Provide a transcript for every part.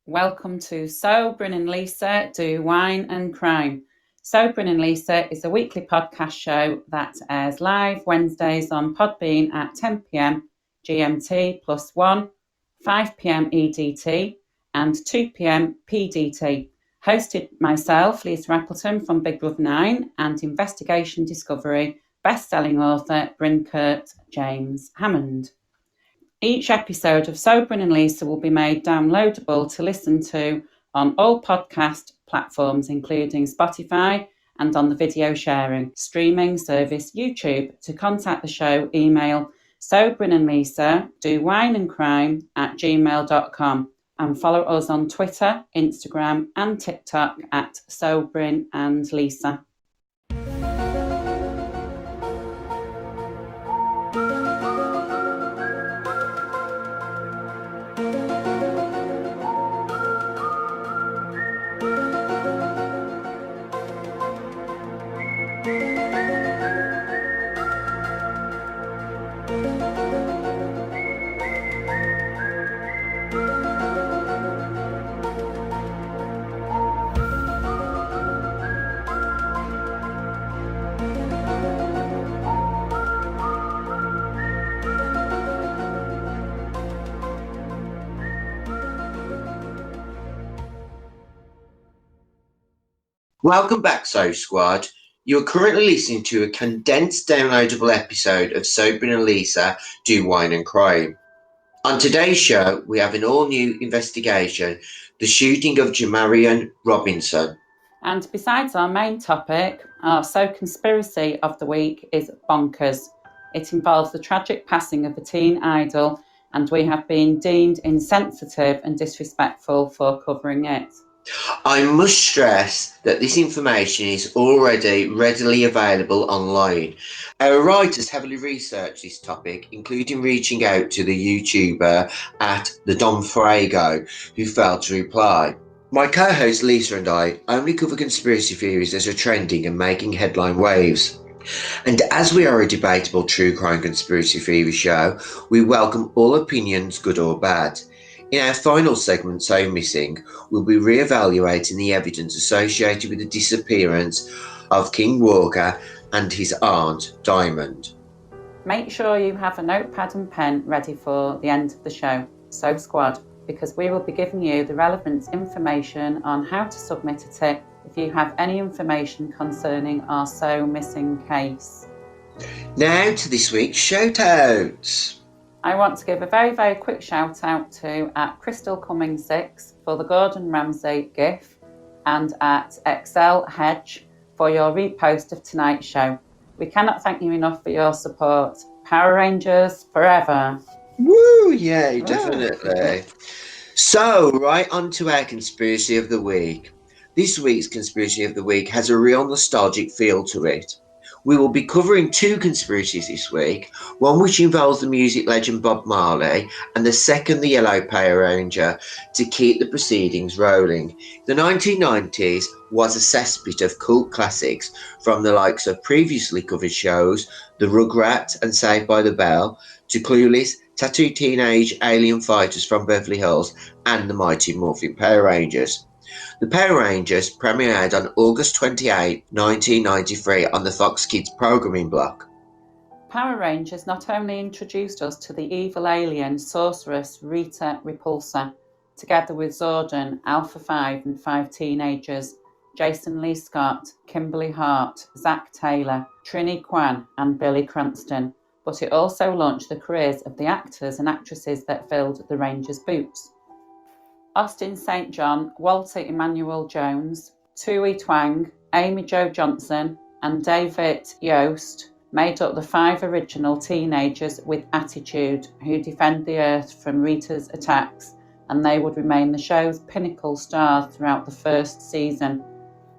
Welcome to So Bryn and Lisa Do Wine and Crime. So Bryn and Lisa is a weekly podcast show that airs live Wednesdays on Podbean at 10 p.m. GMT +1, 5 p.m. EDT and 2 p.m. PDT. Hosted myself, Lisa Appleton from Big Brother 9 and Investigation Discovery best-selling author Bryn Kurt James Hammond. Each episode of So Bryn and Lisa will be made downloadable to listen to on all podcast platforms, including Spotify and on the video sharing streaming service YouTube. To contact the show, email sobrynandlisa@gmail.com and follow us on Twitter, Instagram and TikTok at sobrynandlisa. Welcome back, So Squad. You are currently listening to a condensed downloadable episode of So Bryn and Lisa Do Wine and Crime. On today's show, we have an all-new investigation, the shooting of Jamarion Robinson. And besides our main topic, our So Conspiracy of the Week is bonkers. It involves the tragic passing of a teen idol, and we have been deemed insensitive and disrespectful for covering it. I must stress that this information is already readily available online. Our writers heavily researched this topic, including reaching out to the YouTuber at the Don Frago, who failed to reply. My co-host Lisa and I only cover conspiracy theories that are trending and making headline waves. And as we are a debatable true crime conspiracy theory show, we welcome all opinions, good or bad. In our final segment, So Missing, we'll be re-evaluating the evidence associated with the disappearance of King Walker and his aunt, Diamond. Make sure you have a notepad and pen ready for the end of the show, So Squad, because we will be giving you the relevant information on how to submit a tip if you have any information concerning our So Missing case. Now to this week's shout-outs. I want to give a very, very quick shout out to at Crystal Cumming 6 for the Gordon Ramsay GIF and at Excel Hedge for your repost of tonight's show. We cannot thank you enough for your support. Power Rangers forever. Woo, yeah, definitely. So, right on to our conspiracy of the week. This week's conspiracy of the week has a real nostalgic feel to it. We will be covering two conspiracies this week, one which involves the music legend Bob Marley and the second the Yellow Power Ranger, to keep the proceedings rolling. The 1990s was a cesspit of cult classics from the likes of previously covered shows, The Rugrats and Saved by the Bell, to Clueless, Tattooed Teenage Alien Fighters from Beverly Hills and the Mighty Morphin Power Rangers. The Power Rangers premiered on August 28, 1993 on the Fox Kids programming block. Power Rangers not only introduced us to the evil alien sorceress Rita Repulsa, together with Zordon, Alpha 5 and 5 teenagers, Jason Lee Scott, Kimberly Hart, Zach Taylor, Trini Kwan and Billy Cranston, but it also launched the careers of the actors and actresses that filled the Rangers' boots. Austin St. John, Walter Emmanuel Jones, Thuy Trang, Amy Jo Johnson and David Yost made up the 5 original teenagers with attitude who defend the Earth from Rita's attacks, and they would remain the show's pinnacle stars throughout the first season.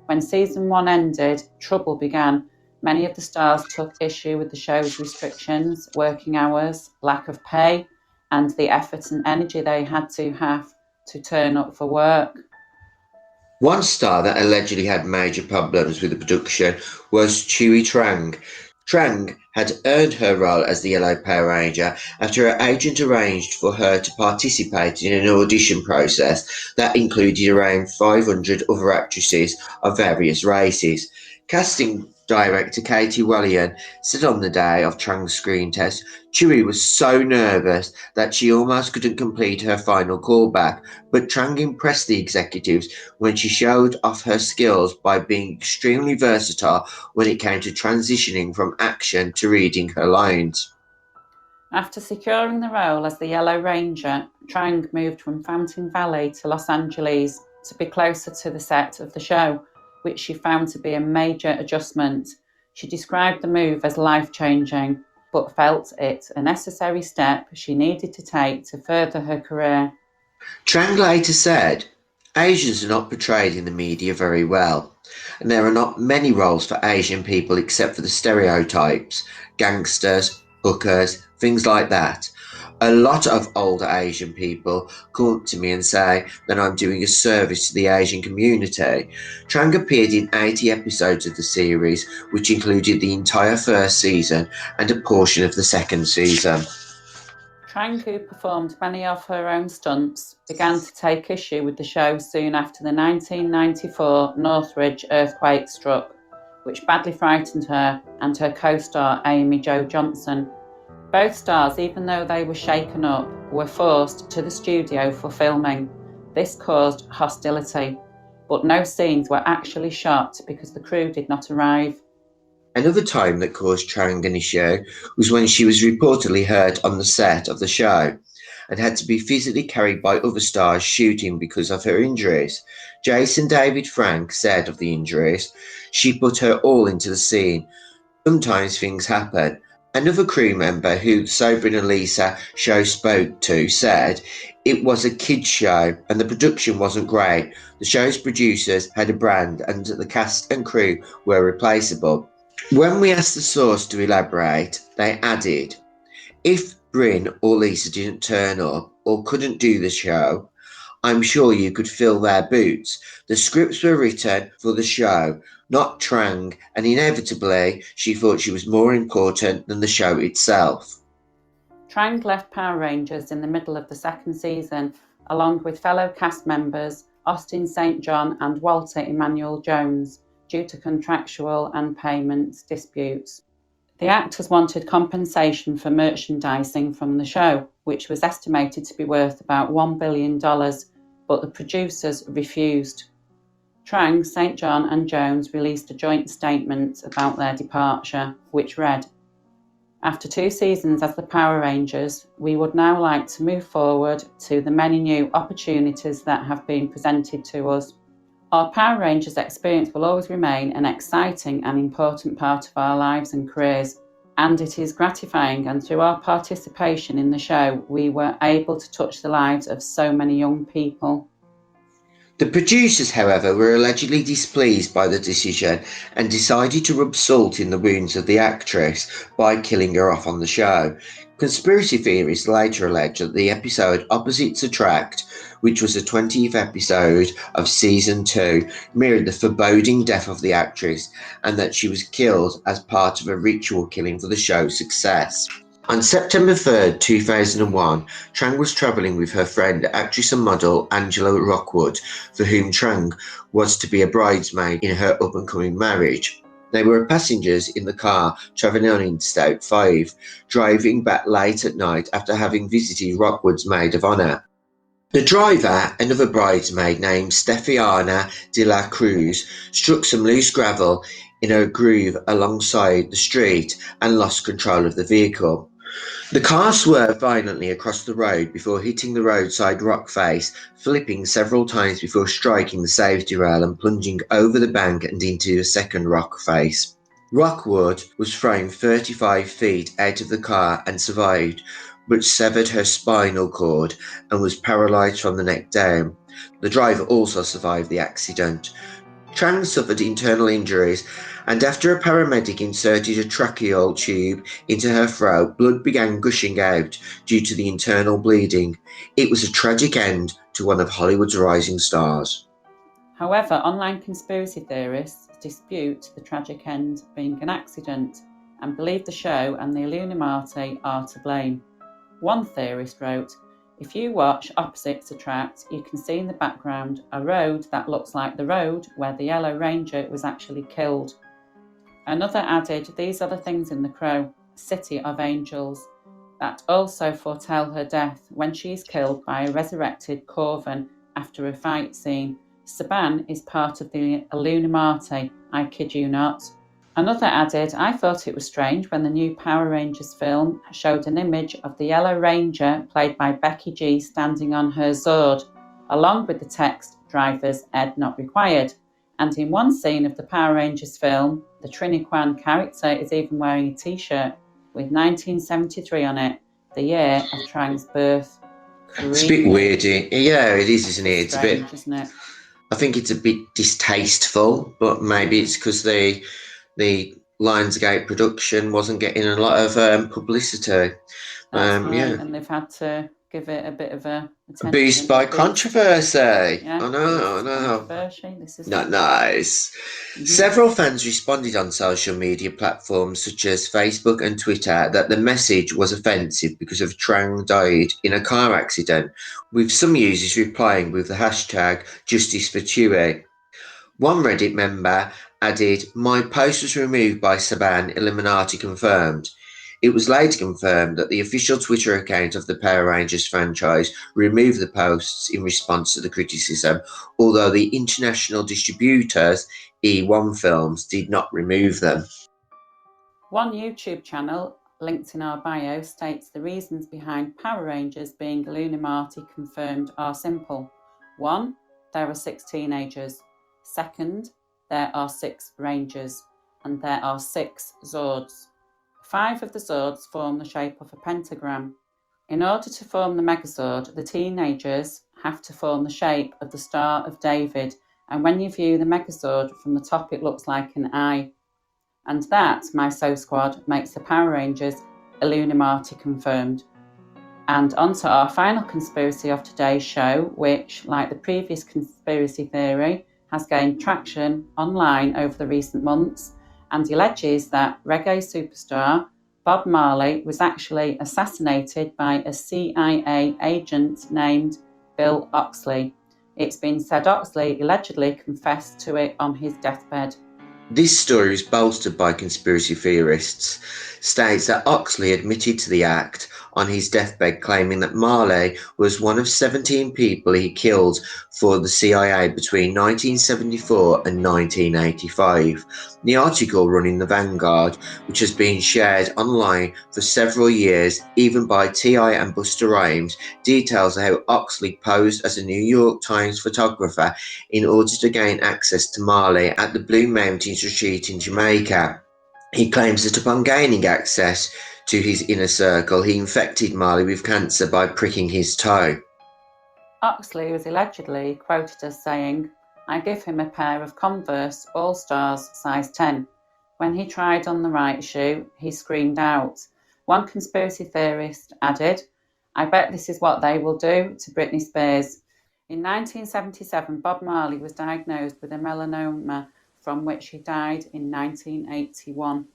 When season 1 ended, trouble began. Many of the stars took issue with the show's restrictions, working hours, lack of pay, and the effort and energy they had to have to turn up for work. One star that allegedly had major problems with the production was Thuy Trang. Trang had earned her role as the Yellow Power Ranger after her agent arranged for her to participate in an audition process that included around 500 other actresses of various races. Casting director Katie Wallian said on the day of Trang's screen test, Chewie was so nervous that she almost couldn't complete her final callback, but Trang impressed the executives when she showed off her skills by being extremely versatile when it came to transitioning from action to reading her lines. After securing the role as the Yellow Ranger, Trang moved from Fountain Valley to Los Angeles to be closer to the set of the show, which she found to be a major adjustment. She described the move as life-changing, but felt it a necessary step she needed to take to further her career. Trang later said, Asians are not portrayed in the media very well, and there are not many roles for Asian people except for the stereotypes, gangsters, hookers, things like that. A lot of older Asian people come up to me and say that I'm doing a service to the Asian community. Trang appeared in 80 episodes of the series, which included the entire first season and a portion of the second season. Trang, who performed many of her own stunts, began to take issue with the show soon after the 1994 Northridge earthquake struck, which badly frightened her and her co-star Amy Jo Johnson. Both stars, even though they were shaken up, were forced to the studio for filming. This caused hostility, but no scenes were actually shot because the crew did not arrive. Another time that caused Trang an issue was when she was reportedly hurt on the set of the show and had to be physically carried by other stars shooting because of her injuries. Jason David Frank said of the injuries, she put her all into the scene. Sometimes things happen. Another crew member who Sober and Elisa show spoke to said it was a kids show and the production wasn't great. The show's producers had a brand and the cast and crew were replaceable. When we asked the source to elaborate, they added, if Bryn or Lisa didn't turn up or couldn't do the show, I'm sure you could fill their boots. The scripts were written for the show, not Trang, and inevitably she thought she was more important than the show itself. Trang left Power Rangers in the middle of the second season, along with fellow cast members Austin St. John and Walter Emmanuel Jones, due to contractual and payment disputes. The actors wanted compensation for merchandising from the show, which was estimated to be worth about $1 billion, but the producers refused. Trang, St. John and Jones released a joint statement about their departure, which read, after 2 seasons as the Power Rangers, we would now like to move forward to the many new opportunities that have been presented to us. Our Power Rangers experience will always remain an exciting and important part of our lives and careers, and it is gratifying, and through our participation in the show, we were able to touch the lives of so many young people. The producers, however, were allegedly displeased by the decision and decided to rub salt in the wounds of the actress by killing her off on the show. Conspiracy theorists later alleged that the episode Opposites Attract, which was the 20th episode of season 2, mirrored the foreboding death of the actress and that she was killed as part of a ritual killing for the show's success. On September 3, 2001, Trang was travelling with her friend, actress and model Angela Rockwood, for whom Trang was to be a bridesmaid in her up-and-coming marriage. They were passengers in the car travelling on Interstate 5, driving back late at night after having visited Rockwood's maid of honour. The driver, another bridesmaid named Stefiana de la Cruz, struck some loose gravel in a groove alongside the street and lost control of the vehicle. The car swerved violently across the road before hitting the roadside rock face, flipping several times before striking the safety rail and plunging over the bank and into a second rock face. Rockwood was thrown 35 feet out of the car and survived, but severed her spinal cord and was paralysed from the neck down. The driver also survived the accident. Trang suffered internal injuries, and after a paramedic inserted a tracheal tube into her throat, blood began gushing out due to the internal bleeding. It was a tragic end to one of Hollywood's rising stars. However, online conspiracy theorists dispute the tragic end being an accident. and believe the show and the Illuminati are to blame. One theorist wrote, "If you watch Opposites Attract, you can see in the background a road that looks like the road where the Yellow Ranger was actually killed." Another added, "These are the things in the Crow, city of angels, that also foretell her death when she is killed by a resurrected Corvan after a fight scene. Saban is part of the Illuminati, I kid you not." Another added, "I thought it was strange when the new Power Rangers film showed an image of the Yellow Ranger, played by Becky G, standing on her Zord, along with the text, 'Driver's ed not required.' And in one scene of the Power Rangers film, the Triniquan character is even wearing a t-shirt with 1973 on it, the year of Trang's birth." It's a bit weird. Yeah, it is, isn't it? It's strange, a bit, isn't it? I think it's a bit distasteful, but maybe it's because the Lionsgate production wasn't getting a lot of publicity. That's right, yeah. and they've had to give it a bit of a attention. Boost by controversy. Yeah, I know. controversy. This is Not nice. Several fans responded on social media platforms such as Facebook and Twitter that the message was offensive because of Trang died in a car accident, with some users replying with the hashtag Justice for Thuy. One Reddit member added, "My post was removed by Saban, Illuminati confirmed." It was later confirmed that the official Twitter account of the Power Rangers franchise removed the posts in response to the criticism, although the international distributors, E1 Films, did not remove them. One YouTube channel, linked in our bio, states the reasons behind Power Rangers being Illuminati confirmed are simple. 1. There are 6 teenagers. 2nd, there are 6 Rangers. And there are 6 Zords. 5 of the Zords form the shape of a pentagram. In order to form the Megazord, the teenagers have to form the shape of the Star of David, and when you view the Megazord from the top it looks like an eye. And that, my So Squad, makes the Power Rangers Illuminati confirmed. And on to our final conspiracy of today's show, which, like the previous conspiracy theory, has gained traction online over the recent months, and alleges that reggae superstar Bob Marley was actually assassinated by a CIA agent named Bill Oxley. It's been said Oxley allegedly confessed to it on his deathbed. This story is bolstered by conspiracy theorists, states that Oxley admitted to the act on his deathbed, claiming that Marley was one of 17 people he killed for the CIA between 1974 and 1985. The article running the Vanguard, which has been shared online for several years, even by T.I. and Busta Rhymes, details how Oxley posed as a New York Times photographer in order to gain access to Marley at the Blue Mountains retreat in Jamaica. He claims that upon gaining access to his inner circle, he infected Marley with cancer by pricking his toe. Oxley was allegedly quoted as saying, "I give him a pair of Converse All-Stars size 10. When he tried on the right shoe, he screamed out." One conspiracy theorist added, "I bet this is what they will do to Britney Spears." In 1977, Bob Marley was diagnosed with a melanoma from which he died in 1981.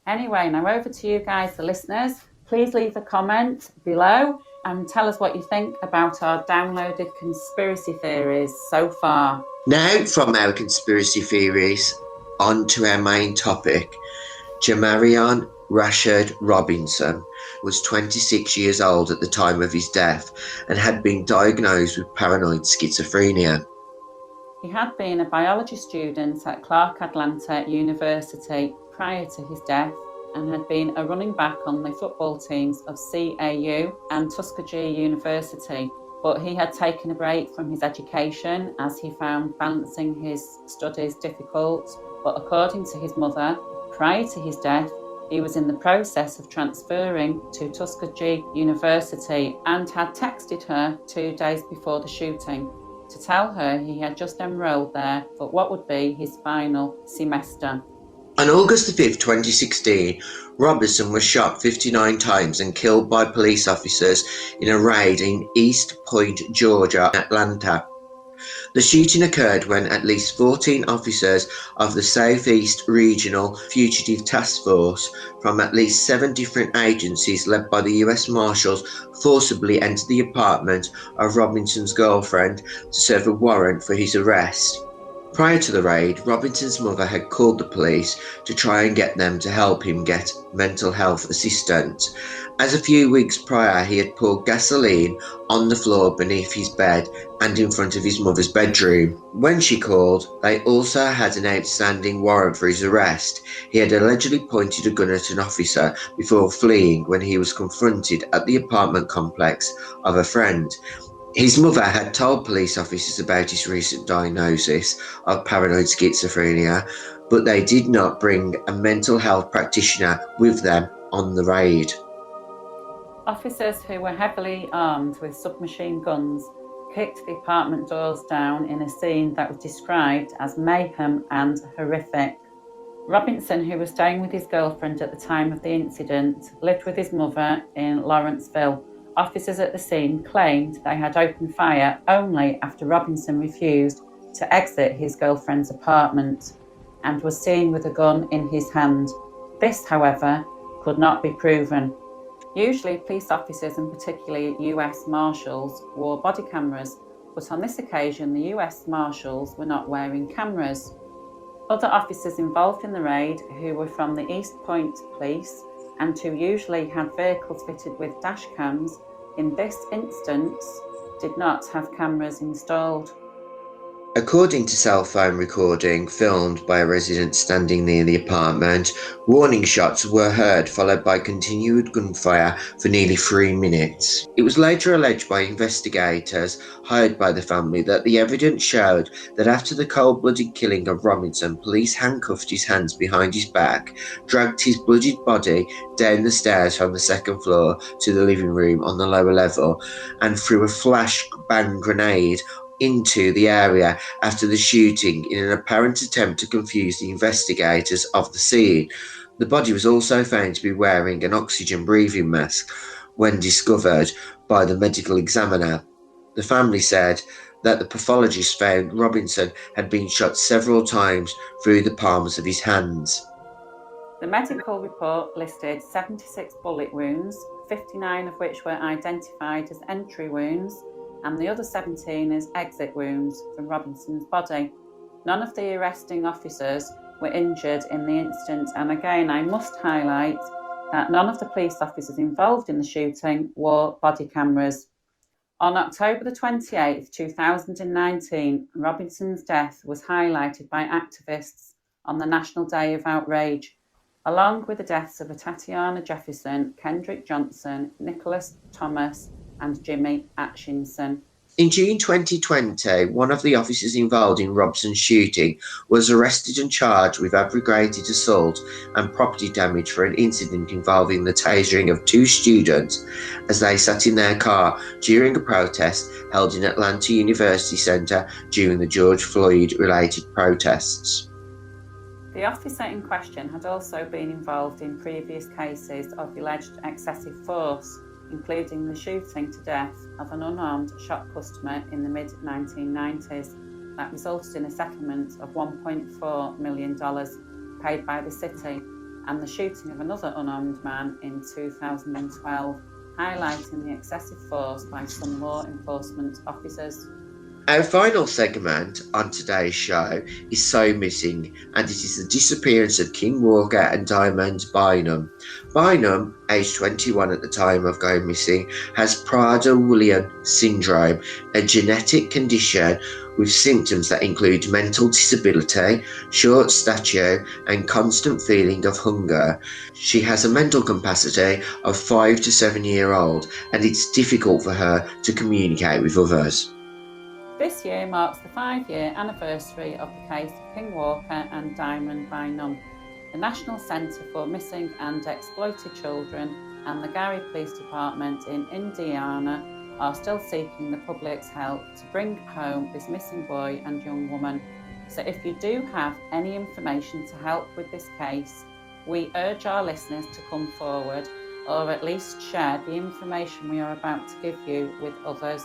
Anyway, now over to you guys, the listeners. Please leave a comment below and tell us what you think about our downloaded conspiracy theories so far. Now, from our conspiracy theories, on to our main topic. Jamarion Robinson was 26 years old at the time of his death and had been diagnosed with paranoid schizophrenia. He had been a biology student at Clark Atlanta University prior to his death and had been a running back on the football teams of CAU and Tuskegee University, but he had taken a break from his education as he found balancing his studies difficult. But according to his mother, prior to his death, he was in the process of transferring to Tuskegee University and had texted her 2 days before the shooting to tell her he had just enrolled there for what would be his final semester. On August 5, 2016, Robinson was shot 59 times and killed by police officers in a raid in East Point, Georgia, Atlanta. The shooting occurred when at least 14 officers of the South East Regional Fugitive Task Force from at least 7 different agencies led by the US Marshals forcibly entered the apartment of Robinson's girlfriend to serve a warrant for his arrest. Prior to the raid, Robinson's mother had called the police to try and get them to help him get mental health assistance, as a few weeks prior he had poured gasoline on the floor beneath his bed and in front of his mother's bedroom. When she called, they also had an outstanding warrant for his arrest. He had allegedly pointed a gun at an officer before fleeing when he was confronted at the apartment complex of a friend. His mother had told police officers about his recent diagnosis of paranoid schizophrenia, but they did not bring a mental health practitioner with them on the raid. Officers who were heavily armed with submachine guns kicked the apartment doors down in a scene that was described as mayhem and horrific. Robinson, who was staying with his girlfriend at the time of the incident, lived with his mother in Lawrenceville. Officers at the scene claimed they had opened fire only after Robinson refused to exit his girlfriend's apartment and was seen with a gun in his hand. This, however, could not be proven. Usually, police officers, and particularly US Marshals, wore body cameras, but on this occasion, the US Marshals were not wearing cameras. Other officers involved in the raid, who were from the East Point Police and who usually had vehicles fitted with dash cams, in this instance did not have cameras installed. According to cell phone recording filmed by a resident standing near the apartment, warning shots were heard followed by continued gunfire for nearly 3 minutes. It was later alleged by investigators hired by the family that the evidence showed that after the cold-blooded killing of Robinson, police handcuffed his hands behind his back, dragged his bloodied body down the stairs from the second floor to the living room on the lower level, and threw a flashbang grenade into the area after the shooting in an apparent attempt to confuse the investigators of the scene. The body was also found to be wearing an oxygen breathing mask when discovered by the medical examiner. The family said that the pathologist found Robinson had been shot several times through the palms of his hands. The medical report listed 76 bullet wounds, 59 of which were identified as entry wounds, and the other 17 as exit wounds from Robinson's body. None of the arresting officers were injured in the incident, and again I must highlight that none of the police officers involved in the shooting wore body cameras. On October the 28th, 2019, Robinson's death was highlighted by activists on the National Day of Outrage, along with the deaths of Tatiana Jefferson, Kendrick Johnson, Nicholas Thomas, and Jimmy Atchison. In June 2020, one of the officers involved in Robson's shooting was arrested and charged with aggravated assault and property damage for an incident involving the tasering of 2 students as they sat in their car during a protest held in Atlanta University Center during the George Floyd-related protests. The officer in question had also been involved in previous cases of alleged excessive force, including the shooting to death of an unarmed shop customer in the mid-1990s that resulted in a settlement of $1.4 million paid by the city, and the shooting of another unarmed man in 2012, highlighting the excessive force by some law enforcement officers. Our final segment on today's show is So Missing, and it is the disappearance of Kim Walker and Diamond Bynum. Bynum, aged 21 at the time of going missing, has Prader-Willi syndrome, a genetic condition with symptoms that include mental disability, short stature, and constant feeling of hunger. She has a mental capacity of 5 to 7 years old, and it's difficult for her to communicate with others. This year marks the 5-year anniversary of the case of Kim Walker and Diamond Bynum. The National Centre for Missing and Exploited Children and the Gary Police Department in Indiana are still seeking the public's help to bring home this missing boy and young woman. So if you do have any information to help with this case, we urge our listeners to come forward or at least share the information we are about to give you with others.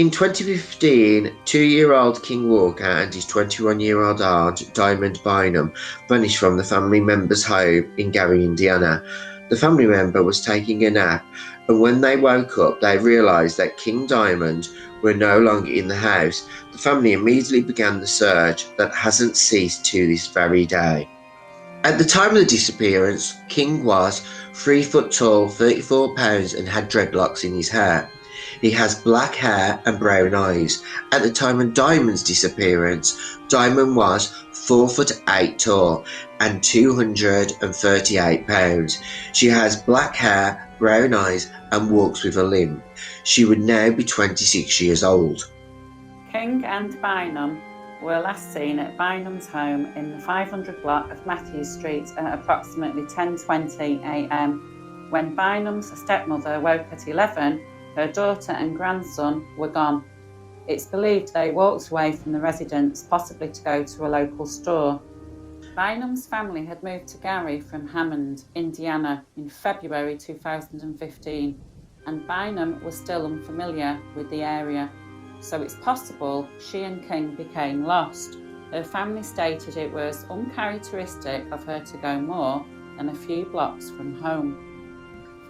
In 2015, 2-year-old King Walker and his 21-year-old aunt, Diamond Bynum, vanished from the family member's home in Gary, Indiana. The family member was taking a nap, and when they woke up, they realised that King Diamond were no longer in the house. The family immediately began the search that hasn't ceased to this very day. At the time of the disappearance, King was 3 foot tall, 34 pounds, and had dreadlocks in his hair. He has black hair and brown eyes. At the time of Diamond's disappearance, Diamond was 4 foot 8 tall and 238 pounds. She has black hair, brown eyes, and walks with a limp. She would now be 26 years old. King and Bynum were last seen at Bynum's home in the 500 block of Matthews Street at approximately 10:20 a.m. When Bynum's stepmother woke at 11, her daughter and grandson were gone. It's believed they walked away from the residence, possibly to go to a local store. Bynum's family had moved to Gary from Hammond, Indiana in February 2015, and Bynum was still unfamiliar with the area, so it's possible she and King became lost. Her family stated it was uncharacteristic of her to go more than a few blocks from home.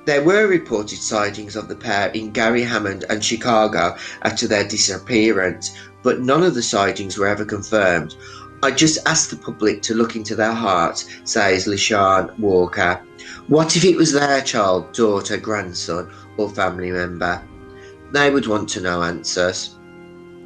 There were reported sightings of the pair in Gary, Hammond and Chicago after their disappearance, but none of the sightings were ever confirmed. I just asked the public to look into their hearts, says LaShawn Walker. What if it was their child, daughter, grandson, or family member? They would want to know answers.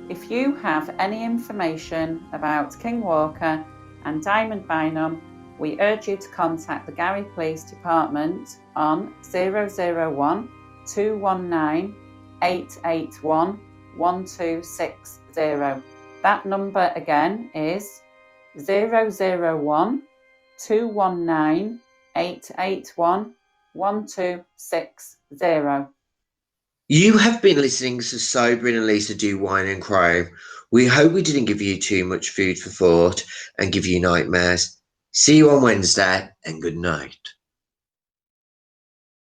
If you have any information about King Walker and Diamond Bynum, we urge you to contact the Gary Police Department on 001 219 881 1260. That number again is 001 219 881 1260. You have been listening to Sobering and Lisa Do Wine and Crime. We hope we didn't give you too much food for thought and give you nightmares. See you on Wednesday, and good night.